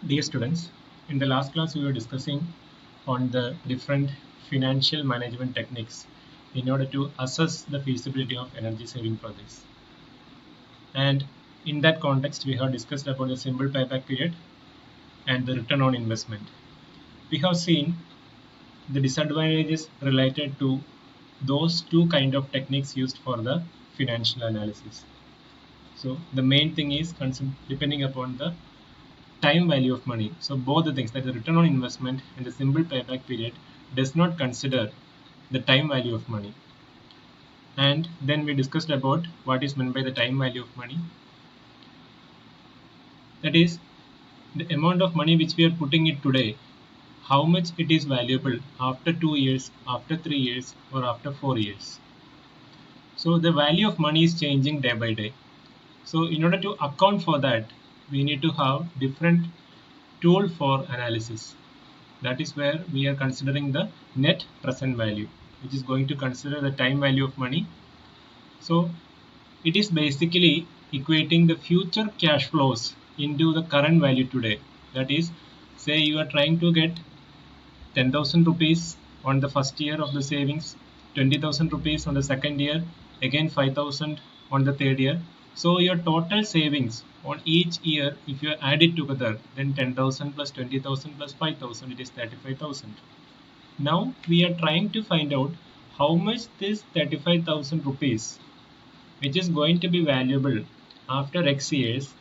Dear students, in the last class we were discussing on the different financial management techniques in order to assess the feasibility of energy saving projects. And in that context, we have discussed about the simple payback period and the return on investment. We have seen the disadvantages related to those two kind of techniques used for the financial analysis. So the main thing is depending upon the time value of money. So both the things, that the return on investment and the simple payback period, does not consider the time value of money. And then we discussed about what is meant by the time value of money. That is the amount of money which we are putting it today, how much it is valuable after 2 years, after 3 years, or after 4 years. So the value of money is changing day by day. So in order to account for that, we need to have different tool for analysis. That is where we are considering the net present value, which is going to consider the time value of money. So it is basically equating the future cash flows into the current value today. That is, say you are trying to get 10,000 rupees on the first year of the savings, 20,000 rupees on the second year, again 5,000 on the third year. So your total savings on each year, if you add it together, then 10,000 plus 20,000 plus 5,000, it is 35,000. Now we are trying to find out how much this 35,000 rupees, which is going to be valuable after X years,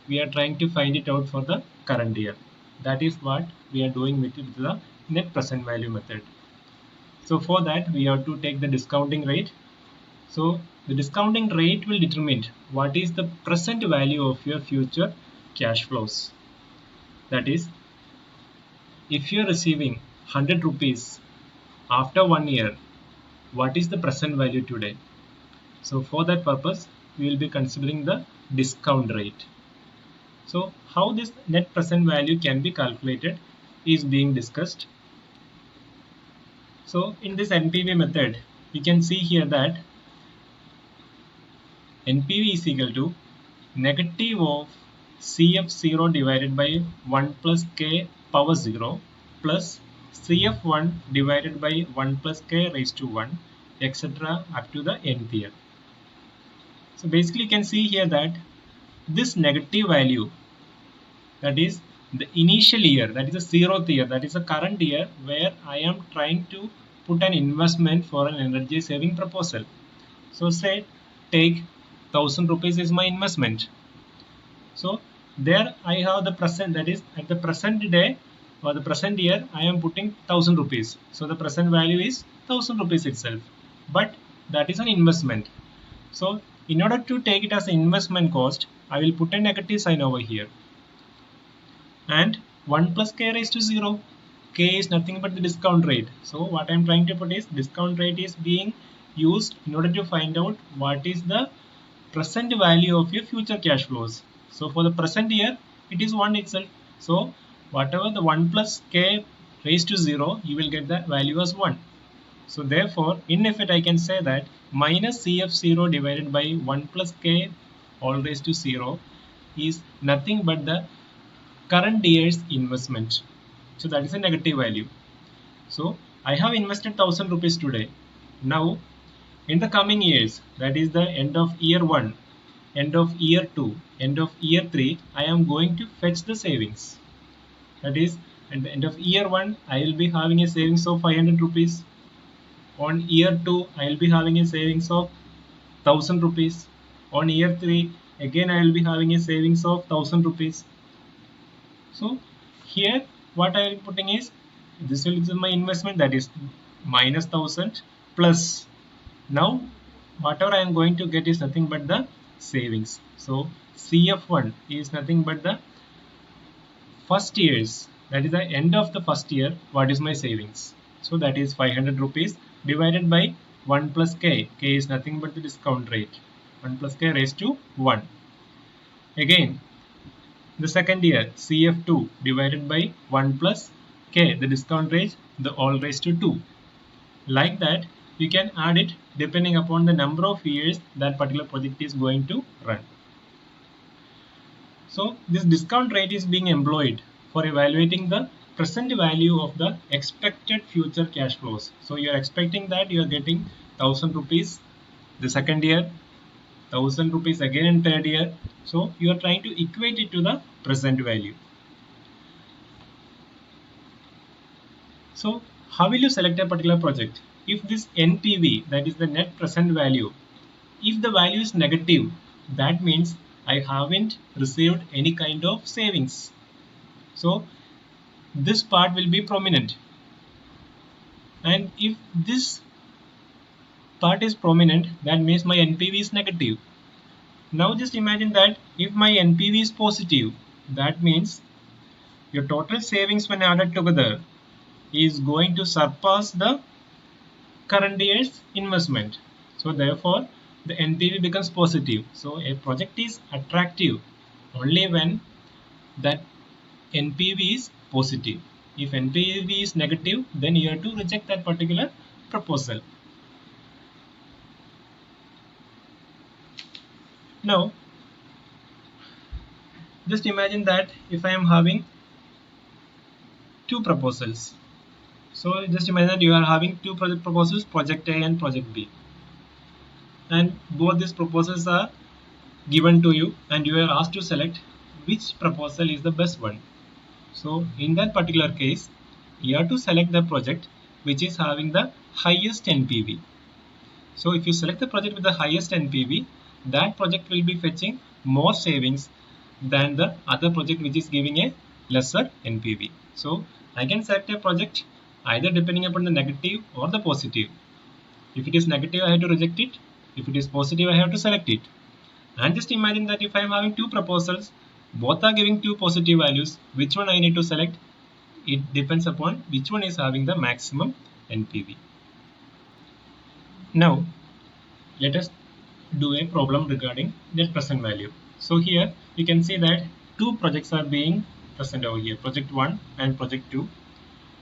we are trying to find it out for the current year. That is what we are doing with the net present value method. So for that, we have to take the discounting rate. So the discounting rate will determine what is the present value of your future cash flows. That is, if you are receiving 100 rupees after 1 year, what is the present value today? So for that purpose, we will be considering the discount rate. So how this net present value can be calculated is being discussed. So in this NPV method, we can see here that NPV is equal to negative of CF0 divided by 1 plus K power 0 plus CF1 divided by 1 plus K raised to 1, etc. up to the nth year. So basically you can see here that this negative value, that is the initial year, that is the 0th year, that is the current year where I am trying to put an investment for an energy saving proposal. So say take 1000 rupees is my investment. So there I have the present, that is at the present day or the present year I am putting 1000 rupees. So the present value is 1000 rupees itself, but that is an investment. So in order to take it as an investment cost, I will put a negative sign over here. And 1 plus K raised to 0. K is nothing but the discount rate. So what I am trying to put is discount rate is being used in order to find out what is the present value of your future cash flows. So for the present year, it is 1 itself. So whatever the 1 plus K raised to 0, you will get that value as 1. So therefore, in effect, I can say that minus CF0 divided by 1 plus K all raised to 0 is nothing but the current year's investment. So that is a negative value. So I have invested 1000 rupees today. Now in the coming years, that is the end of year 1, end of year 2, end of year 3, I am going to fetch the savings. That is, at the end of year 1, I will be having a savings of 500 rupees. On year 2, I will be having a savings of 1000 rupees. On year 3, again I will be having a savings of 1000 rupees. So here what I am putting is, this will be my investment, that is minus 1000 plus, now whatever I am going to get is nothing but the savings. So CF1 is nothing but the first year's, that is the end of the first year, what is my savings. So that is 500 rupees divided by 1 plus K. K is nothing but the discount rate. 1 plus K raised to 1. Again, the second year, CF2 divided by 1 plus K, the discount rate, the all raised to 2. Like that, you can add it depending upon the number of years that particular project is going to run. So this discount rate is being employed for evaluating the present value of the expected future cash flows. So you are expecting that you are getting 1000 rupees the second year, 1000 rupees again in third year. So you are trying to equate it to the present value. So how will you select a particular project? If this NPV, that is the net present value, if the value is negative, that means I haven't received any kind of savings. So this part will be prominent. And if this part is prominent, that means my NPV is negative. Now just imagine that if my NPV is positive, that means your total savings when added together is going to surpass the current year's investment. So therefore the NPV becomes positive. So a project is attractive only when that NPV is positive. If NPV is negative, then you have to reject that particular proposal. Now just imagine that if I am having two proposals. So just imagine that you are having two project proposals, project A and project B, and both these proposals are given to you and you are asked to select which proposal is the best one. So in that particular case, you have to select the project which is having the highest NPV. So if you select the project with the highest NPV, that project will be fetching more savings than the other project which is giving a lesser NPV. So I can select a project either depending upon the negative or the positive. If it is negative, I have to reject it. If it is positive, I have to select it. And just imagine that if I am having two proposals, both are giving two positive values, which one I need to select? It depends upon which one is having the maximum NPV. Now let us do a problem regarding net present value. So here you can see that two projects are being present over here, project 1 and project 2.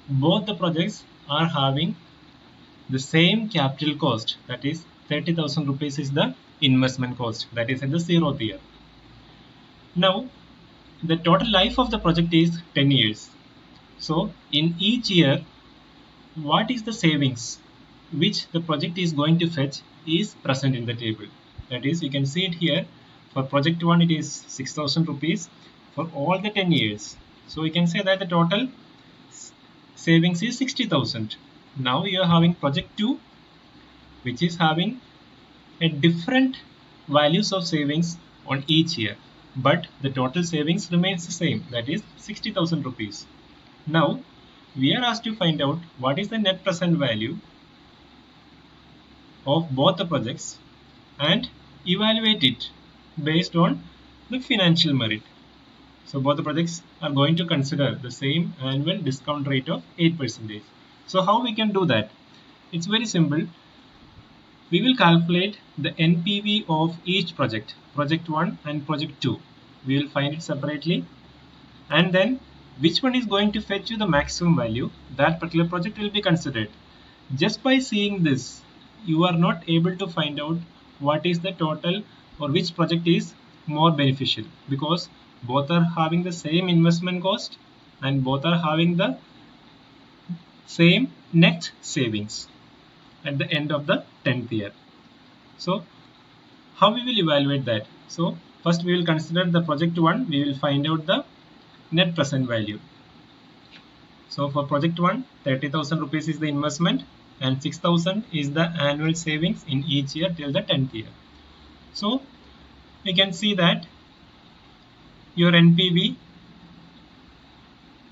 Both the projects are having the same capital cost, that is 30,000 rupees is the investment cost, that is at the 0th year. Now the total life of the project is 10 years. So in each year, what is the savings which the project is going to fetch is present in the table. That is, you can see it here. For project 1 it is 6,000 rupees for all the 10 years. So you can say that the total savings is 60,000. Now you are having project 2 which is having a different values of savings on each year, but the total savings remains the same, that is 60,000 rupees. Now we are asked to find out what is the net present value of both the projects and evaluate it based on the financial merit. So both the projects are going to consider the same annual discount rate of 8%. So how we can do that? It's very simple. We will calculate the NPV of each project, project 1 and project 2. We will find it separately, and then which one is going to fetch you the maximum value, that particular project will be considered. Just by seeing this, you are not able to find out what is the total or which project is more beneficial, because both are having the same investment cost and both are having the same net savings at the end of the 10th year. So how we will evaluate that? So first we will consider the project 1. We will find out the net present value. So for project 1, 30,000 rupees is the investment and 6,000 is the annual savings in each year till the 10th year. So we can see that your NPV,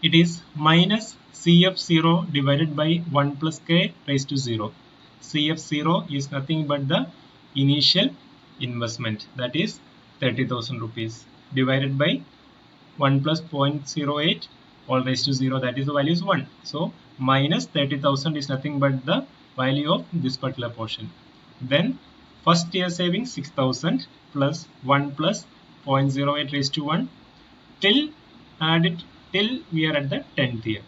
it is minus CF0 divided by 1 plus K raised to 0. CF0 is nothing but the initial investment, that is 30,000 rupees, divided by 1 plus 0.08 all raised to 0, that is the value is 1. So minus 30,000 is nothing but the value of this particular portion. Then first year savings 6,000 plus 1 plus 0.08 raised to 1 till we are at the 10th year.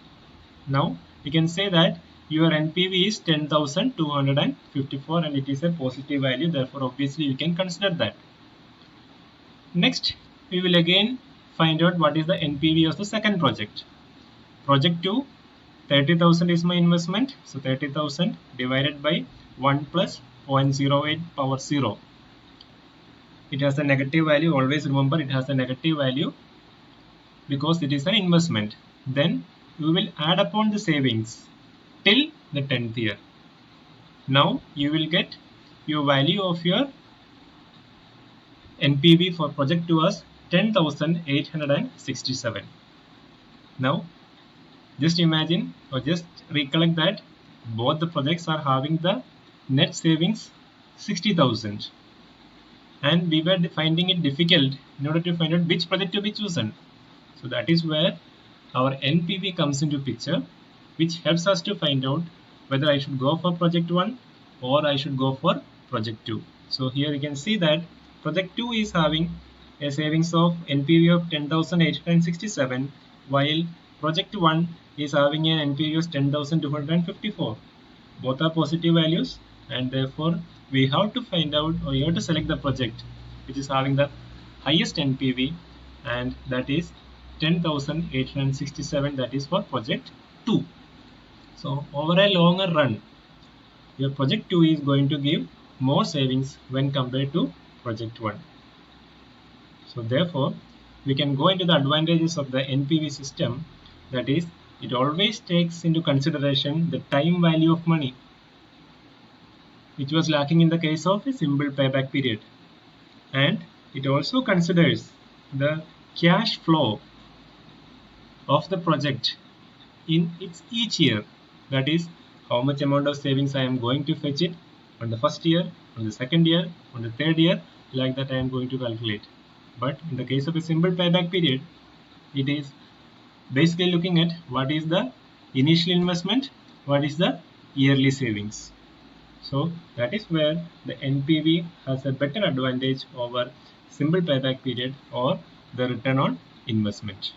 Now we can say that your NPV is 10,254 and it is a positive value, therefore obviously you can consider that. Next we will again find out what is the NPV of the second project. Project 2, 30,000 is my investment. So 30,000 divided by 1 plus 0.08 power 0. It has a negative value. Always remember it has a negative value because it is an investment. Then we will add upon the savings till the 10th year. Now you will get your value of your NPV for project 2 as 10,867. Now just imagine or just recollect that both the projects are having the net savings 60,000, and we were finding it difficult in order to find out which project to be chosen. So that is where our NPV comes into picture, which helps us to find out whether I should go for project 1 or I should go for project 2. So here you can see that project 2 is having a savings of NPV of 10,867, while project 1 is having an NPV of 10,254. Both are positive values, and therefore we have to find out, or you have to select the project which is having the highest NPV, and that is 10,867, that is for project 2. So over a longer run, your project 2 is going to give more savings when compared to project 1. So therefore, we can go into the advantages of the NPV system. That is, it always takes into consideration the time value of money, which was lacking in the case of a simple payback period. And it also considers the cash flow of the project in its each year. That is, how much amount of savings I am going to fetch it on the first year, on the second year, on the third year, like that I am going to calculate. But in the case of a simple payback period, it is basically looking at what is the initial investment, what is the yearly savings. So that is where the NPV has a better advantage over simple payback period or the return on investment.